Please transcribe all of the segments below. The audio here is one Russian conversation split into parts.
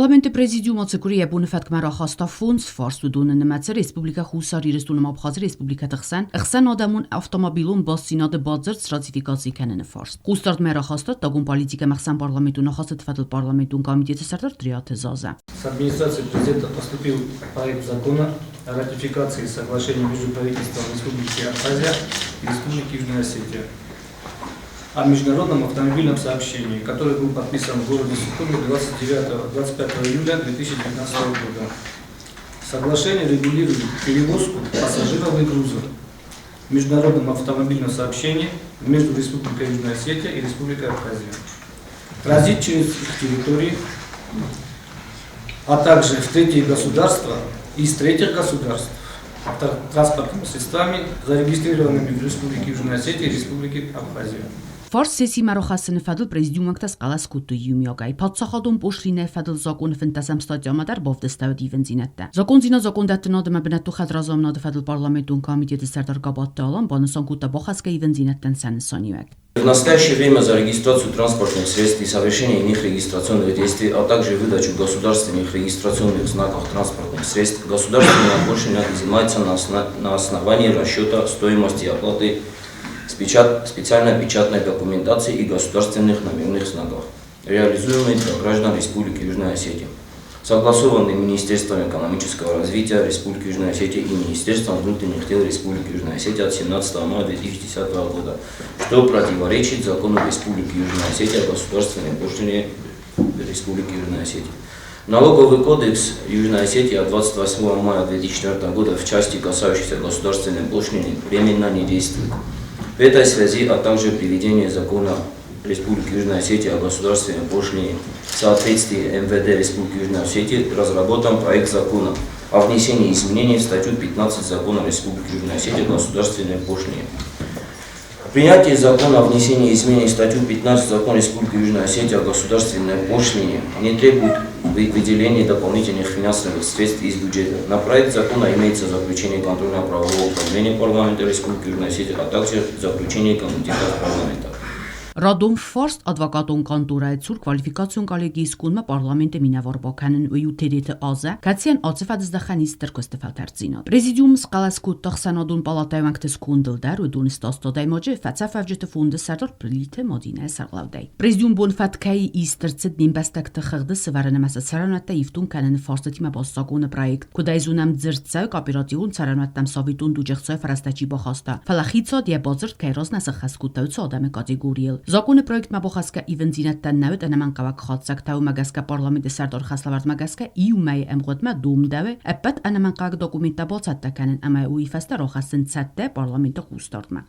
Parlamentul Prezidium Oțăcurie Bunăfat Maraxasta Fons Fars و دون نمتر Respublika Խուսարի Ռեստուլում Աբխազի Respublika Ղսան Ադամուն ավտոմոբիլում բասինադը բարձր ռատիֆիկացի կանենը Ֆարս Կուստարդ Մերախաստա Տագուն Պոլիտիկա Մախսան Պարլամենտուն Նախասատվատել Պարլամենտուն Комитета Сардор Триаты Заза. С администрации президента поступил проект закона о ратификации соглашения между правительством Республики Абхазия и Республики Южная Осетия о международном автомобильном сообщении, который был подписан в городе Сухуми 25 июля 2019 года. Соглашение регулирует перевозку пассажиров и грузов в международном автомобильном сообщении между Республикой Южная Осетия и Республикой Абхазия. Транзит через их территории, а также в третьи государства и из третьих государств транспортными средствами, зарегистрированными в Республике Южная Осетия и Республике Абхазия. Фарс сессии Марохасны Фадл Президиумак тас қалас куту юмиогай. Падсахадун пошлине Фадл закон фентасам стадиамадар бовдестав дивензинетте. Закон зина закон даттынады мабинатту хадразамнады Фадл парламентун комитеты Сардар Габатты алан банысан кута бахаска ивензинеттен санисанюек. В настоящее время за регистрацию транспортных средств и совершение иных регистрационных действий, а также выдачу государственных регистрационных знаков транспортных средств, государственная пошлина изымается на основании расчета стоимости оплаты специальной печатной документации и государственных номерных знаков, реализуемые для граждан Республики Южная Осетия, согласованные Министерством экономического развития Республики Южная Осетия и Министерством внутренних дел Республики Южная Осетия от 17 мая 2010 года, что противоречит закону Республики Южная Осетия о государственной пошлине Республики Южная Осетия. Налоговый кодекс Южной Осетии от 28 мая 2004 года в части, касающейся государственной пошлины, временно не действует. В этой связи, а также приведение закона Республики Южная Осетия о государственной пошлине в соответствии МВД Республики Южная Осетия разработан проект закона о внесении изменений в статью 15 закона Республики Южная Осетия о государственной пошлине. Принятие закона о внесении изменений в статью 15 закона Республики Южная Осетия о государственной пошлине не требует выделения дополнительных финансовых средств из бюджета. На проект закона имеется заключение контрольно-правового управления парламента Республики Южная Осетия, а также заключение комитета парламента. Radom Farst advokatun kantorə çur kvalifikasyon kollegiyskun parlamenti minəvarbakanın və yuteriti azə katsiyan atıfadızda xanister köstefalterzinad. Prezidium skalas kuttaq sanadun palatayvanktes kundildar və dunistasta daymacı fətsəfəvcəti fundi Sardar Prilite Madinə sarlavday. Prezidium bun fətkəyi istərcid nimbəstəkti xıqdı sıvarınəməsə səranətdə iftun kənəni farstətimə bassaqunu proyekt, kudayzunəm dzirtsə kooperativun səranətdəm savitun ducəxsəy fərəstəci baxasta. Fəlaxitsa diyə bazırt kəyraz nəsə xəskutəvcə adamı kategoriyel. Закон проект мабохаска ивензинеттен навет анаман кавак хатсак тау магаска парламент Сардор Хаславард магаска иумай эмготма думдаве эппет анаман кавак документа боцатта канен ама уифаста рохасын цатте парламент хустардма.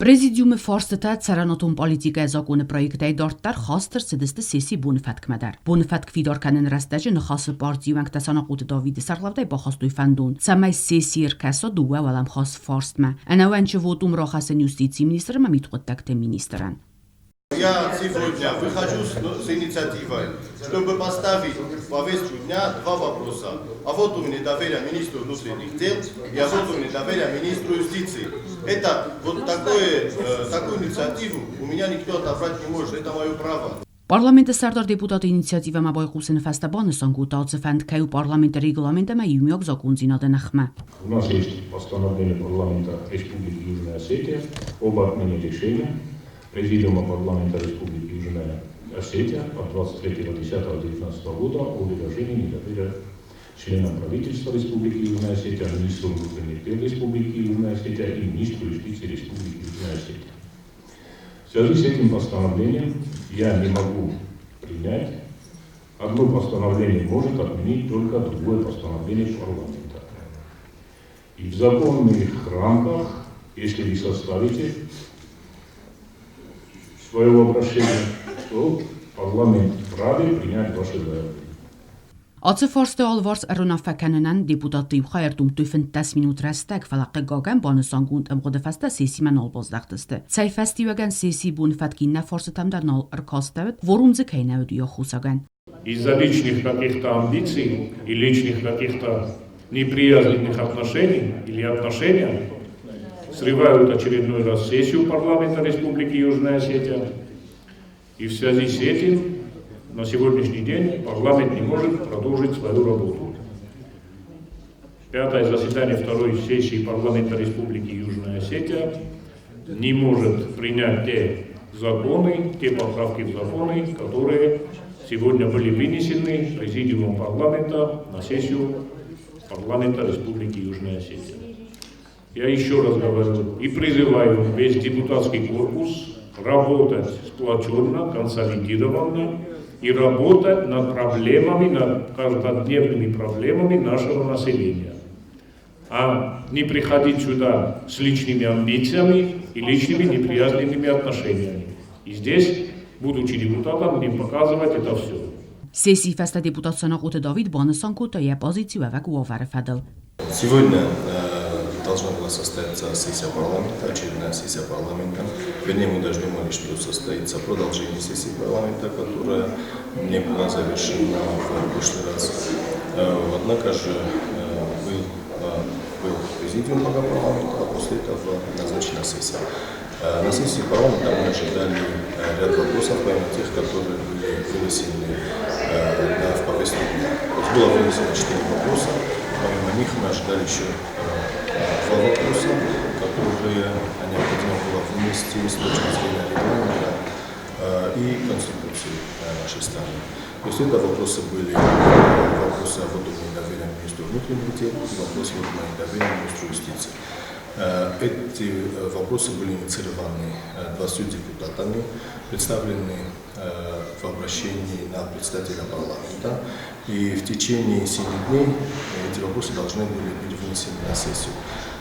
Prezidium Farstata Saranatun politika zakon proyektay darttar xastır sidist sesi Bunfatk-madar. Bunfatk fidarkanin rastacı nxası partiyank tasanaqut David Sarlavday baxastuy fandun. Samay sesir kasa duwa walam xas Farstma. Ana wanche votum рахасын юстиции министром mitqottakte министран. Я сегодня выхожу с инициативой, чтобы поставить в повестку дня два вопроса. А вот у меня доверие министру внутренних дел и а вот у меня доверие министру юстиции. Это вот такую инициативу у меня никто отобрать не может, это мое право. Parlamenti Sardar deputat iniciativa mabay Husen Фастабаны сангутацы фэндкаю парламента регламента маюмёк законзинада нахма. У нас есть постановление парламента Республики Южная Осетия об отмене решения Президиума парламента Республики Южная Осетия от 23.10.2019 года о выражении недоверия членам правительства Республики Южная Осетия, министру внутренних дел Республики Южная Осетия и министру юстиции Республики Южная Осетия. В связи с этим постановлением я не могу принять. Одно постановление может отменить только другое постановление парламента. И в законных рамках, если вы составите своего обращения, то парламент вправе принять ваше заявление. Ați forste alvars aronafakanen deputatı xayırtum tüfün tasminut rastak falaqı gagan banısangund amqodafasta sesi man albazdaxtiste. Tsay festivagan sesi bun fatkinna forsetamda nal arkastavit vorumzı kaynavdu yo xusagan. Из-за личных каких-то амбиций и личных каких-то неприязненных отношений или отношения срывают очередной раз сессию парламента Республики Южная Осетия И в связи с этим на сегодняшний день парламент не может продолжить свою работу. Пятое заседание второй сессии парламента Республики Южная Осетия не может принять те законы, те поправки в законы, которые сегодня были вынесены президиумом парламента на сессию парламента Республики Южная Осетия. Я еще раз говорю и призываю весь депутатский корпус работать сплоченно, консолидированно и работать над проблемами, над каждодневными проблемами нашего населения. А не приходить сюда с личными амбициями и личными неприязненными отношениями. И здесь, будучи депутатом, будем показывать это все. Сессии феста депутациона Готе Давид Банасан Котая позицию Аваку Аварфадл. Сегодня должна была состояться сессия парламента, очередная сессия парламента. Вернее, мы даже думали, что состоится продолжение сессии парламента, которая не была завершена в прошлый раз. Однако же был президиум парламента, а после этого назначена сессия. На сессии парламента мы ожидали ряд вопросов, помимо тех, которые были вынесены в повестку дня. Было вынесено 4 вопроса, помимо них мы ожидали еще 2 вопроса, которые необходимо было вынести с точки зрения регламента и Конституции нашей страны. То есть это вопросы были вопросы о вводе недоверия министру внутренних дел и вопросы о недоверия министру юстиции. Эти вопросы были инициированы 20 депутатами, представлены в обращении на председателя парламента, и в течение 7 дней эти вопросы должны были быть внесены на сессию.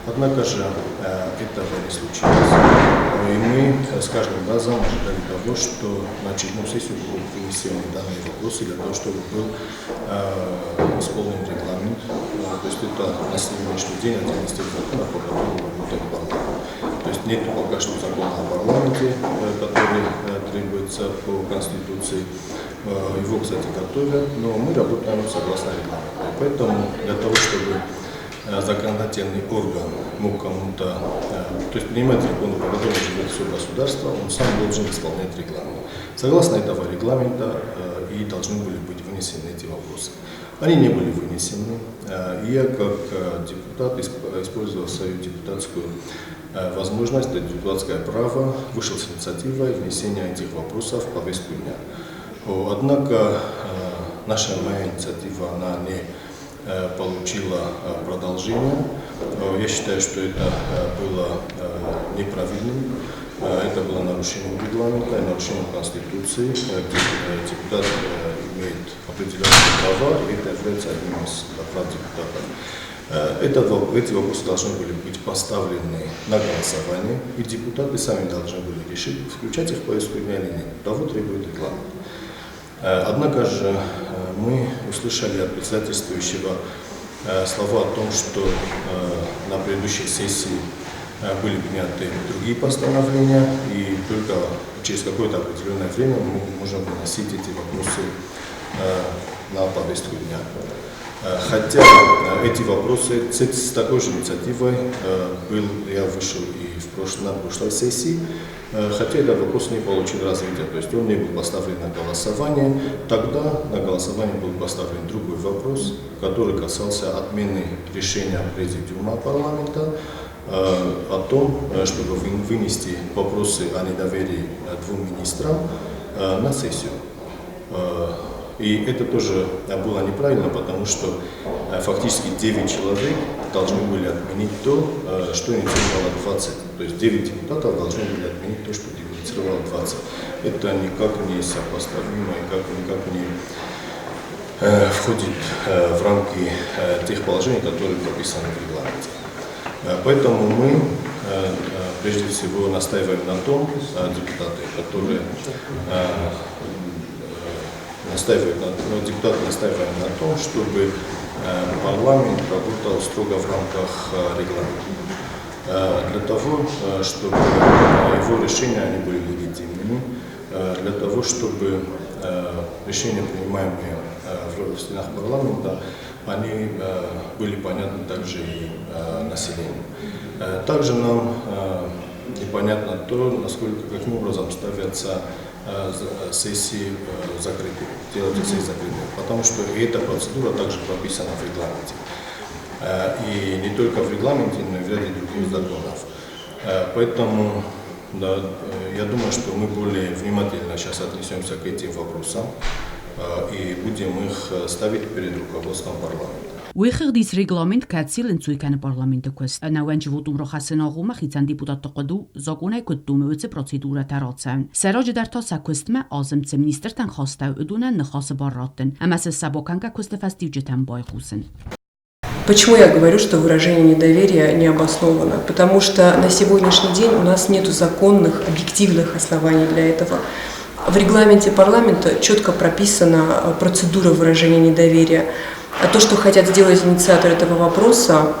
Однако же этого не случилось, и мы с каждым разом ожидали того, что на очередную сессию будут вынесены данные вопросы для того, чтобы был исполнен регламент. То есть это на сегодняшний день один из тех законов, по которому работает парламент. То есть нет пока что закона о парламенте, который требуется по Конституции. Его, кстати, готовят, но мы работаем согласно регламенту. И поэтому для того, чтобы законодательный орган мог кому-то, то есть принимать законы, по которым живет все государство, он сам должен исполнять регламент. Согласно этого регламента и должны были быть вынесены эти вопросы. Они не были вынесены. Я как депутат использовал свою депутатскую возможность, это депутатское право, вышел с инициативой внесения этих вопросов в повестку дня. Однако моя инициатива, она не получила продолжение. Я считаю, что это было неправильным, это было нарушением регламента и нарушением Конституции, где депутат имеет определенные права, и это является одним из прав депутатов. Эти вопросы должны были быть поставлены на голосование, и депутаты сами должны были решить, включать их в повестку дня или нет. Того требует регламент. Однако же мы услышали от председательствующего слова о том, что на предыдущей сессии были приняты другие постановления, и только через какое-то определенное время мы можем выносить эти вопросы на повестку дня. Хотя эти вопросы с такой же инициативой я вышел и на прошлой сессии, хотя этот вопрос не получил развития, то есть он не был поставлен на голосование. Тогда на голосование был поставлен другой вопрос, который касался отмены решения президиума парламента о том, чтобы вынести вопросы о недоверии 2 министрам на сессию. И это тоже было неправильно, потому что фактически 9 человек должны были отменить то, что инициировало 20. То есть 9 депутатов должны были отменить то, что инициировало 20. Это никак не сопоставимо, никак не входит в рамки тех положений, которые прописаны в регламенте. Поэтому мы прежде всего настаиваем на том, депутаты, которые депутаты настаиваем на том, чтобы парламент работал строго в рамках регламента. Для того, чтобы его решения они были легитимными, для того, чтобы решения, принимаемые в стенах парламента, они были понятны также и населению. Также нам непонятно то, каким образом ставятся сессии закрытыми, делать сессии закрытыми, потому что эта процедура также прописана в регламенте. И не только в регламенте, но и в ряде других законов. Поэтому да, я думаю, что мы более внимательно сейчас отнесемся к этим вопросам и будем их ставить перед руководством парламента. Ուիխղդիս ռեգլամենտ կացիլ ընծույքանը պարլամենտը կուստ նավանջ վոտում ռոխասենաղումը խիցան դիպուտատ տղդու զակոնայ կտում ուծը պրոցեդուրը տարածան սերոջը դարտասա կուստմը ազմցը մինիստրտան խաստավ ուդունան նխասը բարրատն ամասը սաբոքանկա կուստեֆաստիվ ջտան բայխուսն. Почему я говорю, что выражение недоверия не обосновано? Потому что на сегодняшний день у нас нет законных, объективных оснований для этого. В регламенте парламента четко прописана процедура выражения недоверия. А то, что хотят сделать инициаторы этого вопроса,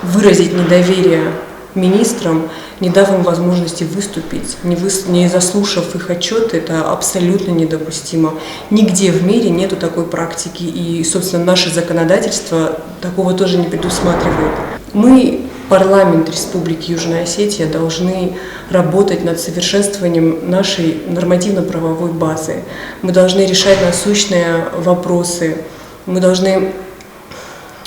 выразить недоверие министрам, не дав им возможности выступить, не заслушав их отчеты, это абсолютно недопустимо. Нигде в мире нету такой практики, и, собственно, наше законодательство такого тоже не предусматривает. Мы, парламент Республики Южная Осетия, должны работать над совершенствованием нашей нормативно-правовой базы. Мы должны решать насущные вопросы. Мы должны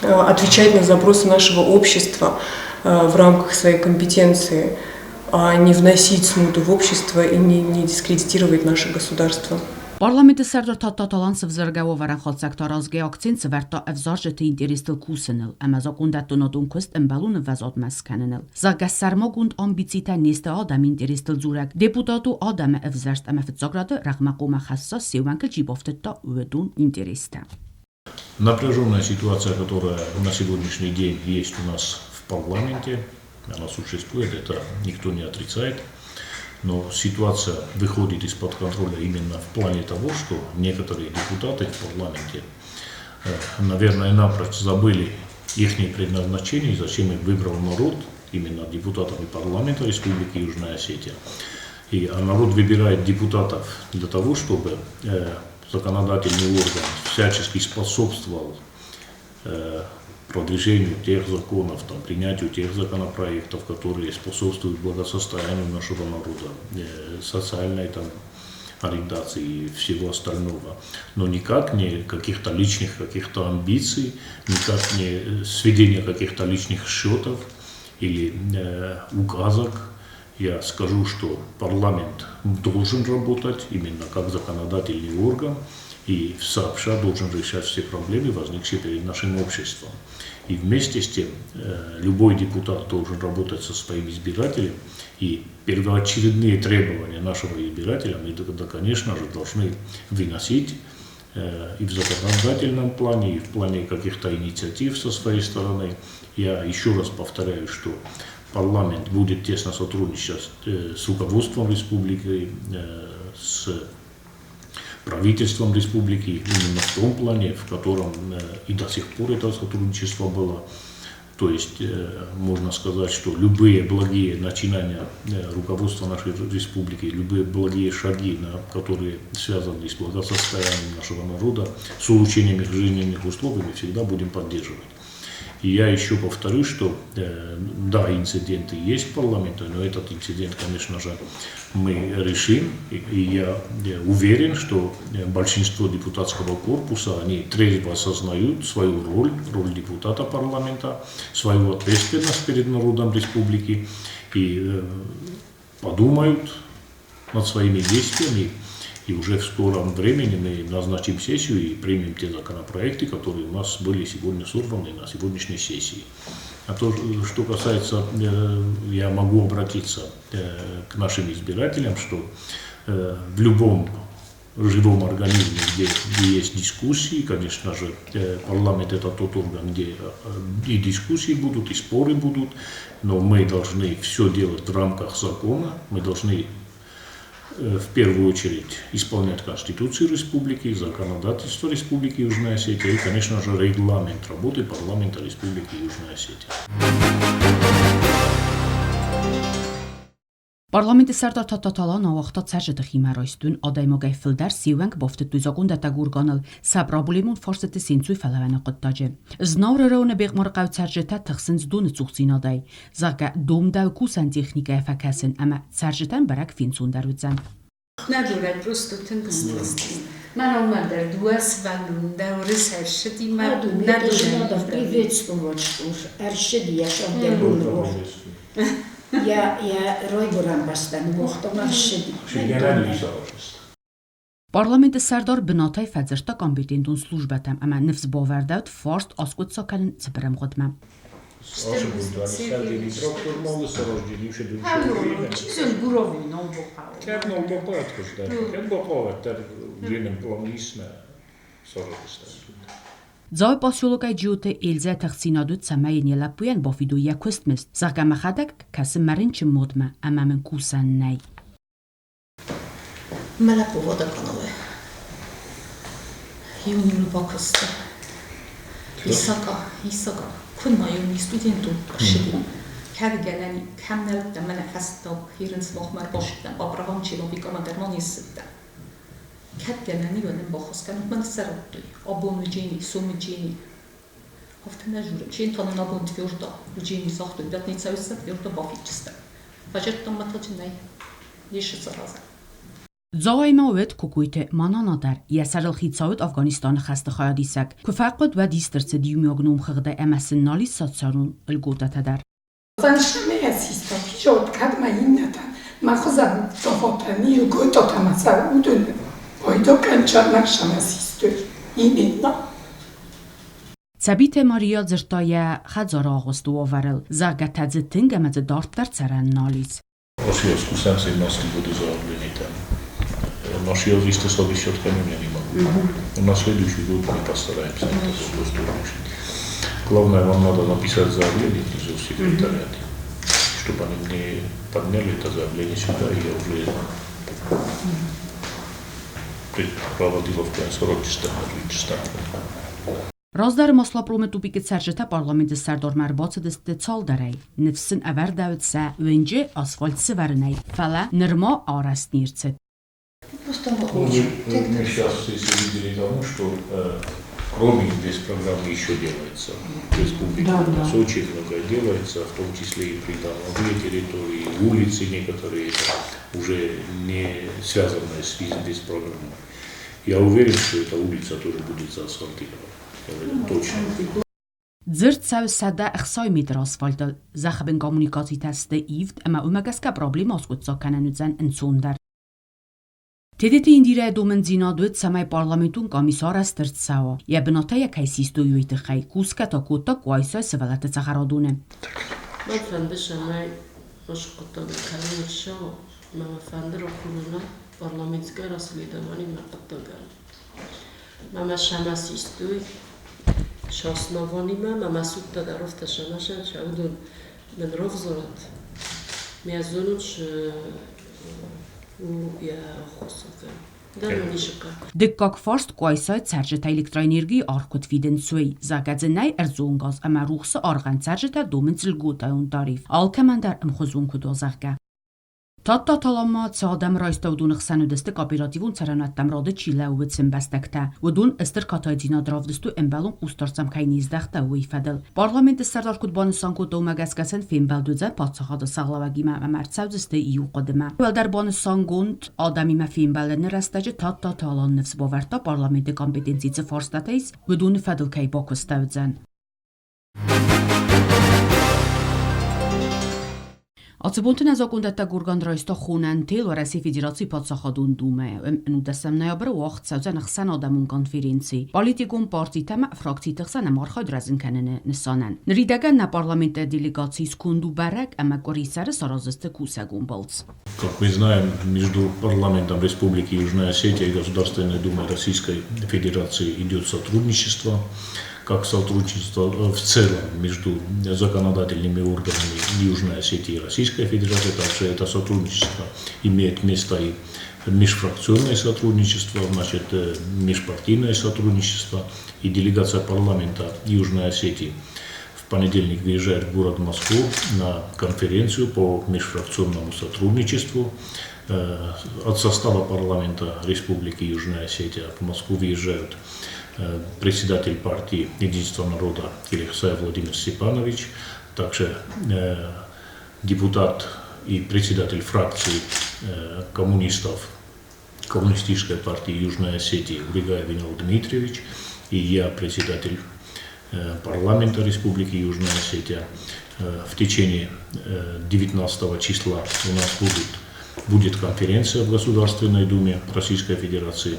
отвечать на запросы нашего общества в рамках своей компетенции, а не вносить смуту в общество и не дискредитировать наше государство. Parlamenti serdortatatalansı vzărgău varanxalțak tarazge akcent severta evzarjete interestel kusenel, amazakundettonadun köst embelun vezad meskenenel. Zagessermagund ambicita neste adam interestel zurek. Deputatu adam evzerst amefetzagrade ragmaqoma hassas севанкл джибофтета уедун интереста. Напряженная ситуация, которая на сегодняшний день есть у нас в парламенте, она существует, это никто не отрицает. Но ситуация выходит из-под контроля именно в плане того, что некоторые депутаты в парламенте, наверное, напрочь забыли их предназначение, зачем их выбрал народ, именно депутатами парламента Республики Южная Осетия. А народ выбирает депутатов для того, чтобы законодательный орган всячески способствовал продвижению тех законов, принятию тех законопроектов, которые способствуют благосостоянию нашего народа, социальной ориентации и всего остального. Но никак не каких-то личных амбиций, никак не сведения каких-то личных счетов или указок. Я скажу, что парламент должен работать именно как законодательный орган и сообща должен решать все проблемы, возникшие перед нашим обществом. И вместе с тем любой депутат должен работать со своим избирателем, и первоочередные требования нашего избирателя мы, конечно же, должны выносить и в законодательном плане, и в плане каких-то инициатив со своей стороны. Я еще раз повторяю, что парламент будет тесно сотрудничать с руководством республики, с правительством республики, именно в том плане, в котором и до сих пор это сотрудничество было. То есть можно сказать, что любые благие начинания руководства нашей республики, любые благие шаги, которые связаны с благосостоянием нашего народа, с улучшением их жизненных условий, мы всегда будем поддерживать. И я еще повторю, что да, инциденты есть в парламенте, но этот инцидент, конечно же, мы решим. И я уверен, что большинство депутатского корпуса, они трезво осознают свою роль депутата парламента, свою ответственность перед народом республики и подумают над своими действиями. И уже в скором времени мы назначим сессию и примем те законопроекты, которые у нас были сегодня сорваны на сегодняшней сессии. А то, что касается, я могу обратиться к нашим избирателям, что в любом живом организме, где есть дискуссии, конечно же, парламент это тот орган, где и дискуссии будут, и споры будут, но мы должны все делать в рамках закона, мы должны в первую очередь исполнять Конституцию Республики, законодательство Республики Южная Осетия и, конечно же, регламент работы парламента Республики Южная Осетия. Parlamenti serdortatatalan avaqta царжыты химарайстун адаймагай филдар сиванк бафты туйзагун датагурганал сабрабулимун форсеты сенцуй фалавана қыттажы. Знавры рауна беғмарқау царжыта тықсынз дуны цуқсинадай. Зага домдау кусан техника факасын, ама царжытан барак финсундар үдзан. نداره просто тенкстести. Мана умадер дуас валун даурис herшди ма Это же надо приветствовать, что уж аршиди я шагде бунро. Я ройбурам бастан вохтом аршиди. Parlamenti serdar binatay fedzerta kompetentun службатам, ама нефс бавердавд фарст аскут сакалин цибрам годмам. Чизон бурову новбохау. Зай пасиологай джиоте элзе тахсинадут самай нелапуян бафидо якустмес. Загама хадак касы марин чим модма, ама мен кусан най. Mele povoda kanale. Junul bakıstı. İsaka. Kunma yuni studentum şidi. Kergeleni kemnel de mele festa hirens vahmer baştan abraham çilobi kamader manisda. Kergeleni yönem bakıs kanut men serottu. Abonu cini, sumu cini. Haftana jure. Cin tanın abon tvirda. Cini zahtu. Biatnica üstad tvirda bafiçista. Facertam matacınay. Yeşil saraza. زایماوت کوکویت مانانادر یسرل خیتساوت افغانستان خسته خیادیسک که فقط و دیسترس دیومیاگنوم خغده امسن نالی ساتسارون الگودت در. زنشمه اسیستا پیشود کدما این ندن مخوزم دفاتنی و گوتا تمسر اودون بایدو کنچار نکشم اسیستوی این اینا. Цабите Мария зертая хазар агосту оверел зага тадзетинг амаз дарт дар царан налис. Нашел скусенцы и нас не буду заявление там. Нашел листы совещатками я не могу. На следующий год мы постараемся это решить. Главное, вам надо написать заявление внизу в секретариате, чтобы они мне подняли это заявление сюда, и я уже проводила в срочно, отлично. Раздар маслапромы тупикет сержета парламенти сардар марбаца десте цал дарай. Нефсин авер давид са венже асфальт севернай. Фала нерма араст нирцет. Мы сейчас все видели тому, что роуминг без программы еще делается. В республике у нас очень многое делается, в том числе и при домовой территории, улицы некоторые уже не связанные с без программы. Я уверен, что эта улица тоже будет заасфальтирована. Точно. Зерт сау сада ихсай метр асфальтал захабен коммуникации тесте ивд, ама умагаска проблема аскутса кананудзан инсондар. Тедете индира домен зинадует самай парламентун комиссар астерт сава. Я бинатая кайсисту юйты хай куска та кота куайса севалата цагарадуне. Фанды самай ашкутан кананша мама фандер окулуна парламентское расследование мақаттаган. Мама шамасистуй шаснаванима мама сутта дарофта шамашан шаудун мен ровзорат мязунуч я хосака даманишка Диккак фарст куайса царжета электроэнергии аркут виден суй загадзенай эрзунгаз ама рухса арган царжета домен зилгутайун тариф алкамандар мхузун кудозарга Tatta talama цадам райстаудун хсанудесте кооперативун царанаттам рады чилаувэтсэн бастакта. Удун эстер катайдина дравдысту эмбалун устарцам кайниздахта уйфадыл. Парламент сардар кутбаныстан кутоумагаскасен фембалдудза патсахада саглавагима амарцавдысты ию қадыма. Валдар баныстан гунд адамима фембалын растажы татта талан нефс баварта парламент компетенцийцы форстатайс удун фадыл кай бакустаудзан. Ացբունտն ազակունդատա գուրգանդրայստա խունան տել ու Ռասի Ֆեդերացիի պատասխանատուն դումը ու դասամ նայաբրը ուղղծած նխսան ադամուն կոնֆերենցի պոլիտիկոն պարտի թեմա ֆրակցի տղսանը մարխա դրազնքանն նսանան նրիդական նա պարլամենտը դելեգացիի սկունդու բարակ ամակորիսարը սարազստը կուսագուն բալց Как мы знаем, между парламентом Республики Южная Осетия и Государственной Думой Российской Федерации идет сотрудничество. Как сотрудничество в целом между законодательными органами Южной Осетии и Российской Федерации, также это сотрудничество имеет место и межфракционное сотрудничество, значит, межпартийное сотрудничество, и делегация парламента Южной Осетии в понедельник выезжает в город Москву на конференцию по межфракционному сотрудничеству. От состава парламента Республики Южная Осетия в Москву выезжают председатель партии Единства народа Кирихсай Владимир Степанович, также депутат и председатель фракции коммунистов Коммунистической партии Южной Осетии Григорий Винал Дмитриевич и я, председатель парламента Республики Южная Осетия. В течение 19 числа у нас будет конференция в Государственной Думе Российской Федерации.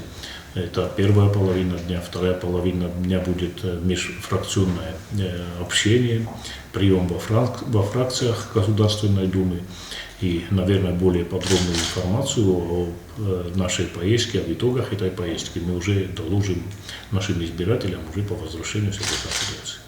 Это первая половина дня, вторая половина дня будет межфракционное общение, прием во фракциях Государственной Думы и, наверное, более подробную информацию о нашей поездке, об итогах этой поездки мы уже доложим нашим избирателям уже по возвращению с этой конференции.